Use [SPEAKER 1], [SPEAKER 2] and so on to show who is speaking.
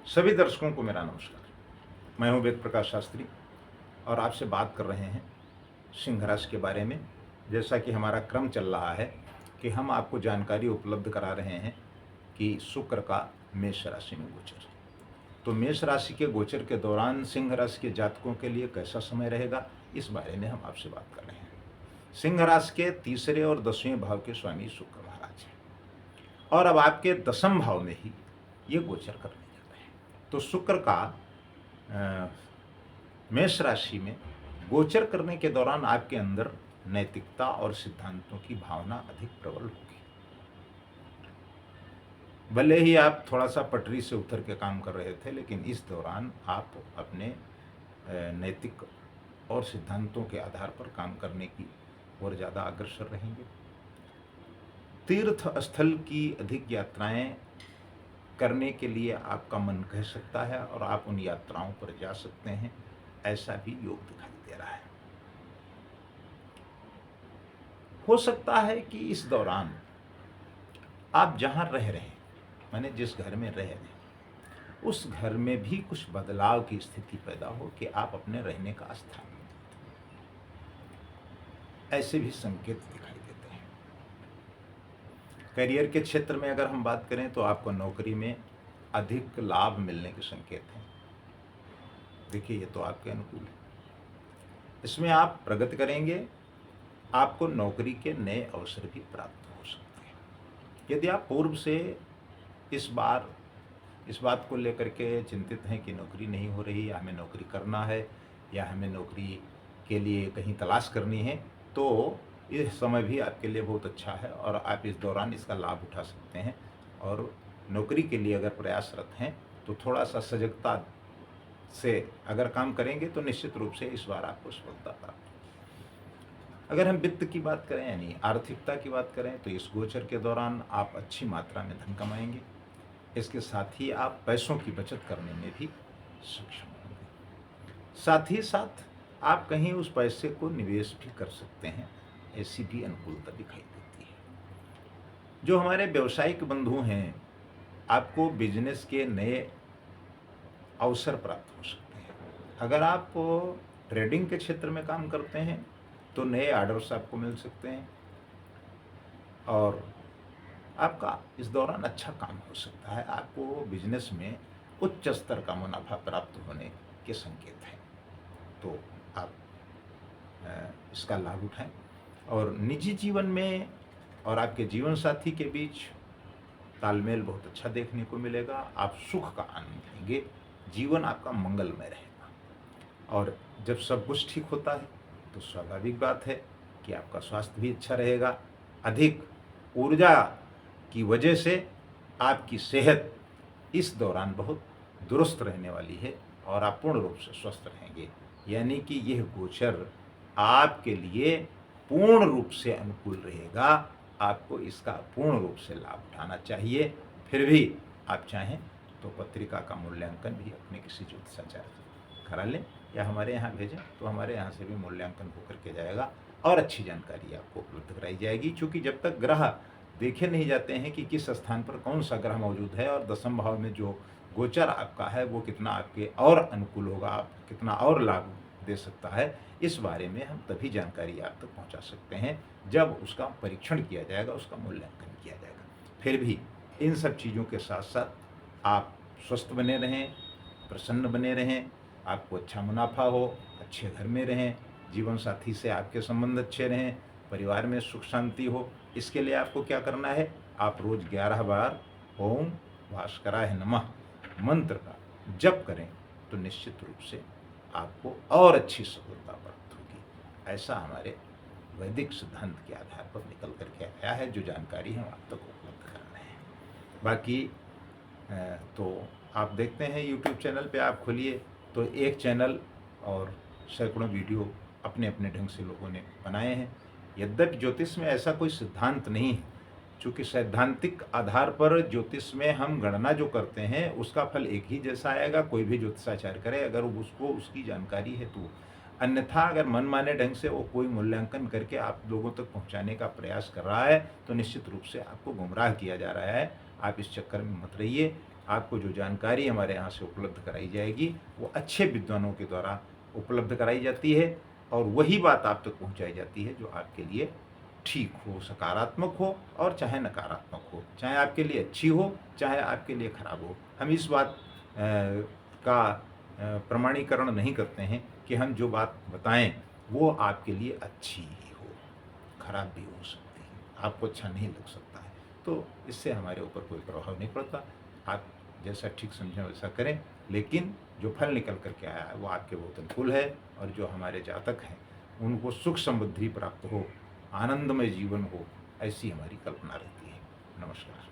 [SPEAKER 1] सभी दर्शकों को मेरा नमस्कार। मैं हूं वेद प्रकाश शास्त्री और आपसे बात कर रहे हैं सिंह राशि के बारे में। जैसा कि हमारा क्रम चल रहा है कि हम आपको जानकारी उपलब्ध करा रहे हैं कि शुक्र का मेष राशि में गोचर। तो मेष राशि के गोचर के दौरान सिंह राशि के जातकों के लिए कैसा समय रहेगा, इस बारे में हम आपसे बात कर रहे हैं। सिंह राशि के तीसरे और 10वें भाव के स्वामी शुक्र महाराज हैं और अब आपके 10वें भाव में ही ये गोचर करने जा रहे हैं। तो शुक्र का मेष राशि में गोचर करने के दौरान आपके अंदर नैतिकता और सिद्धांतों की भावना अधिक प्रबल होगी। भले ही आप थोड़ा सा पटरी से उतर के काम कर रहे थे, लेकिन इस दौरान आप अपने नैतिक और सिद्धांतों के आधार पर काम करने की और ज़्यादा अग्रसर रहेंगे। तीर्थ स्थल की अधिक यात्राएं करने के लिए आपका मन कह सकता है और आप उन यात्राओं पर जा सकते हैं, ऐसा भी योग दिखाई दे रहा है। हो सकता है कि इस दौरान आप जहां रह रहे हैं, माने जिस घर में रह रहे हैं, उस घर में भी कुछ बदलाव की स्थिति पैदा हो कि आप अपने रहने का स्थान बदलें। ऐसे भी संकेत दिखाई देते हैं। करियर के क्षेत्र में अगर हम बात करें तो आपको नौकरी में अधिक लाभ मिलने के संकेत हैं। देखिए, ये तो आपके अनुकूल है। इसमें आप प्रगति करेंगे, आपको नौकरी के नए अवसर भी प्राप्त हो सकते हैं। यदि आप पूर्व से इस बात को लेकर के चिंतित हैं कि नौकरी नहीं हो रही या हमें नौकरी करना है या हमें नौकरी के लिए कहीं तलाश करनी है, तो इस समय भी आपके लिए बहुत अच्छा है और आप इस दौरान इसका लाभ उठा सकते हैं। और नौकरी के लिए अगर प्रयासरत हैं तो थोड़ा सा सजगता से अगर काम करेंगे तो निश्चित रूप से इस बार आपको सफलता प्राप्त होगी। अगर हम वित्त की बात करें यानी आर्थिकता की बात करें तो इस गोचर के दौरान आप अच्छी मात्रा में धन कमाएंगे। इसके साथ ही आप पैसों की बचत करने में भी सक्षम होंगे। साथ ही साथ आप कहीं उस पैसे को निवेश भी कर सकते हैं, ऐसी भी अनुकूलता दिखाई देती है। जो हमारे व्यावसायिक बंधु हैं, आपको बिजनेस के नए अवसर प्राप्त हो सकते हैं। अगर आप ट्रेडिंग के क्षेत्र में काम करते हैं तो नए ऑर्डर्स आपको मिल सकते हैं और आपका इस दौरान अच्छा काम हो सकता है। आपको बिजनेस में उच्च स्तर का मुनाफा प्राप्त होने के संकेत हैं, तो आप इसका लाभ उठाएं। और निजी जीवन में और आपके जीवन साथी के बीच तालमेल बहुत अच्छा देखने को मिलेगा। आप सुख का आनंद लेंगे, जीवन आपका मंगलमय रहेगा। और जब सब कुछ ठीक होता है तो स्वाभाविक बात है कि आपका स्वास्थ्य भी अच्छा रहेगा। अधिक ऊर्जा की वजह से आपकी सेहत इस दौरान बहुत दुरुस्त रहने वाली है और आप पूर्ण रूप से स्वस्थ रहेंगे। यानी कि यह गोचर आपके लिए पूर्ण रूप से अनुकूल रहेगा। आपको इसका पूर्ण रूप से लाभ उठाना चाहिए। फिर भी आप चाहें तो पत्रिका का मूल्यांकन भी अपने किसी ज्योतिषाचार्य करा लें या हमारे यहाँ भेजें, तो हमारे यहाँ से भी मूल्यांकन होकर के जाएगा और अच्छी जानकारी आपको उपलब्ध कराई जाएगी। क्योंकि जब तक ग्रह देखे नहीं जाते हैं कि किस स्थान पर कौन सा ग्रह मौजूद है और 10वें भाव में जो गोचर आपका है वो कितना आपके और अनुकूल होगा, आप कितना और लाभ दे सकता है, इस बारे में हम तभी जानकारी आप तक पहुंचा सकते हैं जब उसका परीक्षण किया जाएगा, उसका मूल्यांकन किया जाएगा। फिर भी इन सब चीज़ों के साथ साथ आप स्वस्थ बने रहें, प्रसन्न बने रहें, आपको अच्छा मुनाफा हो, अच्छे घर में रहें, जीवन साथी से आपके संबंध अच्छे रहें, परिवार में सुख शांति हो। इसके लिए आपको क्या करना है, आप रोज 11 बार ओम भास्कराय नमः मंत्र का जप करें तो निश्चित रूप से आपको और अच्छी सफलता प्राप्त होगी। ऐसा हमारे वैदिक सिद्धांत के आधार पर निकल करके आया है, जो जानकारी हम आप तक उपलब्ध कर रहे हैं। बाकी तो आप देखते हैं यूट्यूब चैनल पे आप खोलिए तो एक चैनल और सैकड़ों वीडियो अपने अपने ढंग से लोगों ने बनाए हैं। यद्यपि ज्योतिष में ऐसा कोई सिद्धांत नहीं है, चूँकि सैद्धांतिक आधार पर ज्योतिष में हम गणना जो करते हैं उसका फल एक ही जैसा आएगा, कोई भी ज्योतिषाचार्य करे अगर उसको उसकी जानकारी है तो। अन्यथा अगर मनमाने ढंग से वो कोई मूल्यांकन करके आप लोगों तक पहुंचाने का प्रयास कर रहा है तो निश्चित रूप से आपको गुमराह किया जा रहा है। आप इस चक्कर में मत रहिए। आपको जो जानकारी हमारे यहाँ से उपलब्ध कराई जाएगी वो अच्छे विद्वानों के द्वारा उपलब्ध कराई जाती है और वही बात आप तक पहुँचाई जाती है जो आपके लिए ठीक हो, सकारात्मक हो और चाहे नकारात्मक हो, चाहे आपके लिए अच्छी हो, चाहे आपके लिए खराब हो। हम इस बात का प्रमाणीकरण नहीं करते हैं कि हम जो बात बताएं वो आपके लिए अच्छी ही हो, खराब भी हो सकती है, आपको अच्छा नहीं लग सकता है, तो इससे हमारे ऊपर कोई प्रभाव नहीं पड़ता। आप जैसा ठीक समझें वैसा करें, लेकिन जो फल निकल कर के आया है वो आपके बहुत अनुकूल है और जो हमारे जातक हैं उनको सुख समृद्धि प्राप्त हो, आनंदमय जीवन हो, ऐसी हमारी कल्पना रहती है। नमस्कार।